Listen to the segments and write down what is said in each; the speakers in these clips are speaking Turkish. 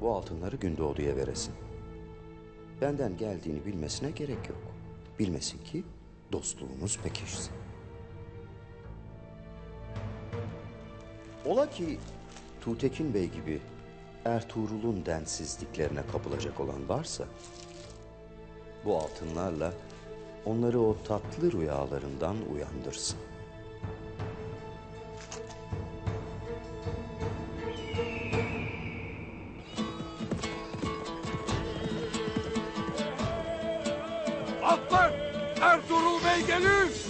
bu altınları Gündoğdu'ya veresin. Benden geldiğini bilmesine gerek yok. Bilmesin ki dostluğumuz pekişsin. Ola ki Tuğtekin Bey gibi Ertuğrul'un densizliklerine kapılacak olan varsa, bu altınlarla onları o tatlı rüyalarından uyandırsın. Atlar! Ertuğrul Bey gelir!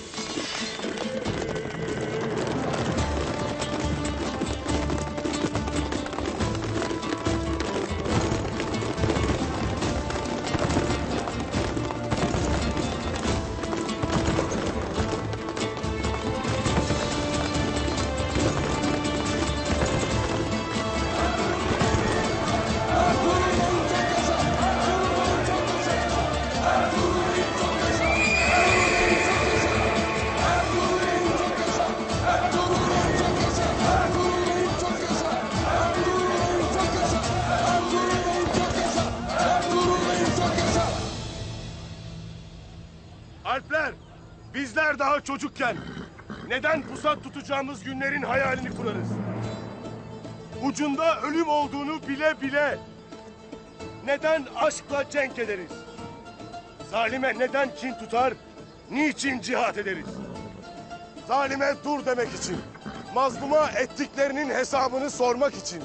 Alpler, bizler daha çocukken neden pusat tutacağımız günlerin hayalini kurarız? Ucunda ölüm olduğunu bile bile neden aşkla cenk ederiz? Zalime neden kin tutar, niçin cihat ederiz? Zalime dur demek için, mazluma ettiklerinin hesabını sormak için.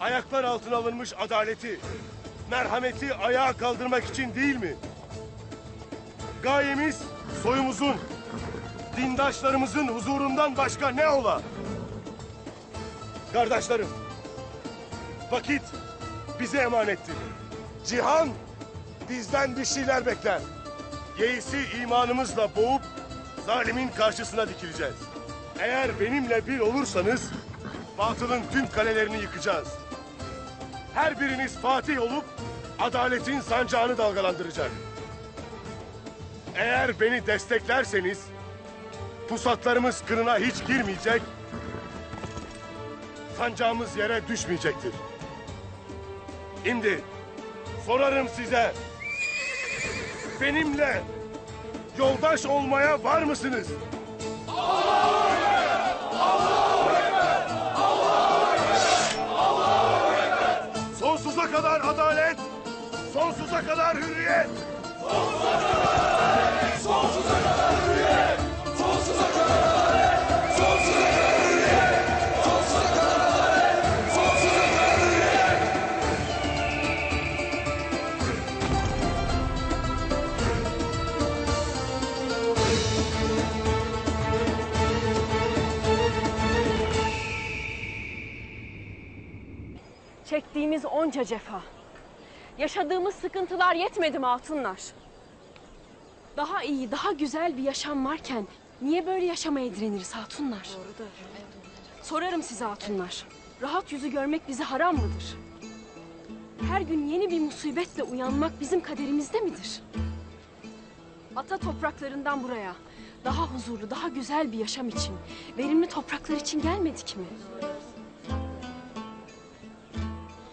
Ayaklar altına alınmış adaleti, merhameti ayağa kaldırmak için değil mi? Gayemiz soyumuzun, dindaşlarımızın huzurundan başka ne ola? Kardeşlerim, vakit bize emanettir. Cihan bizden bir şeyler bekler. Yeisi imanımızla boğup zalimin karşısına dikileceğiz. Eğer benimle bir olursanız batılın tüm kalelerini yıkacağız. Her biriniz Fatih olup adaletin sancağını dalgalandıracak. Eğer beni desteklerseniz pusatlarımız kınına hiç girmeyecek, sancağımız yere düşmeyecektir. Şimdi sorarım size, benimle yoldaş olmaya var mısınız? Allahu Ekber! Allahu Ekber! Allahu Ekber! Allahu Ekber! Sonsuza kadar adalet, sonsuza kadar hürriyet! Sonsuza kadar adalet, sonsuza kadar hürriyet! Sonsuza kadar adalet, sonsuza kadar hürriyet! Sonsuza kadar adalet, sonsuza kadar hürriyet! Çektiğimiz onca cefa, yaşadığımız sıkıntılar yetmedi mi hatunlar? Daha iyi, daha güzel bir yaşam varken niye böyle yaşamaya direniriz hatunlar? Doğrudur. Sorarım size hatunlar, rahat yüzü görmek bize haram mıdır? Her gün yeni bir musibetle uyanmak bizim kaderimizde midir? Ata topraklarından buraya, daha huzurlu, daha güzel bir yaşam için, verimli topraklar için gelmedik mi?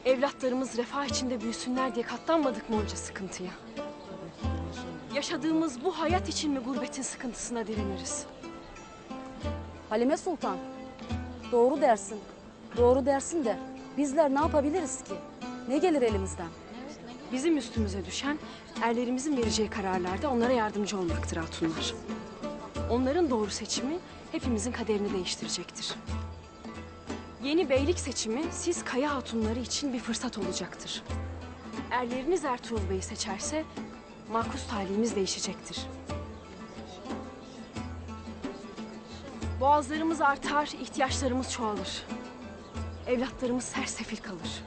Evlatlarımız refah içinde büyüsünler diye katlanmadık mı onca sıkıntıya? Yaşadığımız bu hayat için mi gurbetin sıkıntısına direniriz? Halime Sultan, doğru dersin. Doğru dersin de bizler ne yapabiliriz ki? Ne gelir elimizden? Bizim üstümüze düşen erlerimizin vereceği kararlarda onlara yardımcı olmaktır hatunlar. Onların doğru seçimi hepimizin kaderini değiştirecektir. Yeni beylik seçimi siz Kaya hatunları için bir fırsat olacaktır. Erleriniz Ertuğrul Bey'i seçerse makus talihimiz değişecektir. Boğazlarımız artar, ihtiyaçlarımız çoğalır. Evlatlarımız sersefil kalır.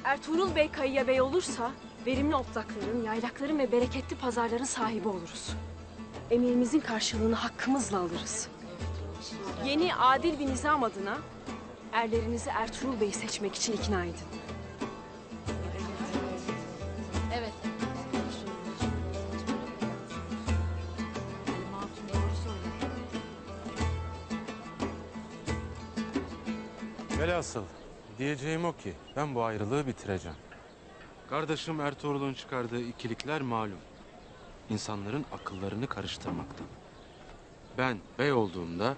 Ertuğrul Bey Kayıya Bey olursa verimli otlakların, yaylakların ve bereketli pazarların sahibi oluruz. Emeğimizin karşılığını hakkımızla alırız. Yeni adil bir nizam adına erlerinizi Ertuğrul Bey'i seçmek için ikna edin. Evet. Velhasıl Diyeceğim o ki ben bu ayrılığı bitireceğim. Kardeşim Ertuğrul'un çıkardığı ikilikler malum. İnsanların akıllarını karıştırmakta. Ben bey olduğumda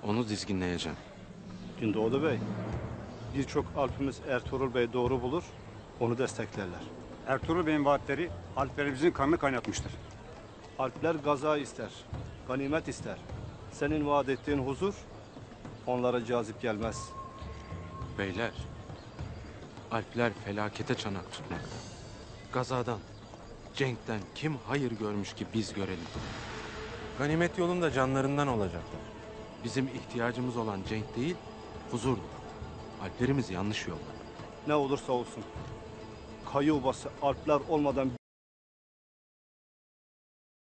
onu dizginleyeceğim. Gündoğdu Bey, birçok Alpimiz Ertuğrul Bey doğru bulur, onu desteklerler. Ertuğrul Bey'in vaatleri Alplerimizin kanını kaynatmıştır. Alpler gaza ister, ganimet ister. Senin vaat ettiğin huzur onlara cazip gelmez. Beyler, Alpler felakete çanak tutmakta. Gazadan, cenkten kim hayır görmüş ki biz görelim. Ganimet yolunda canlarından olacaklar. Bizim ihtiyacımız olan cenk değil, huzurdur. Alplerimiz yanlış yolda. Ne olursa olsun. Kayı obası Alpler olmadan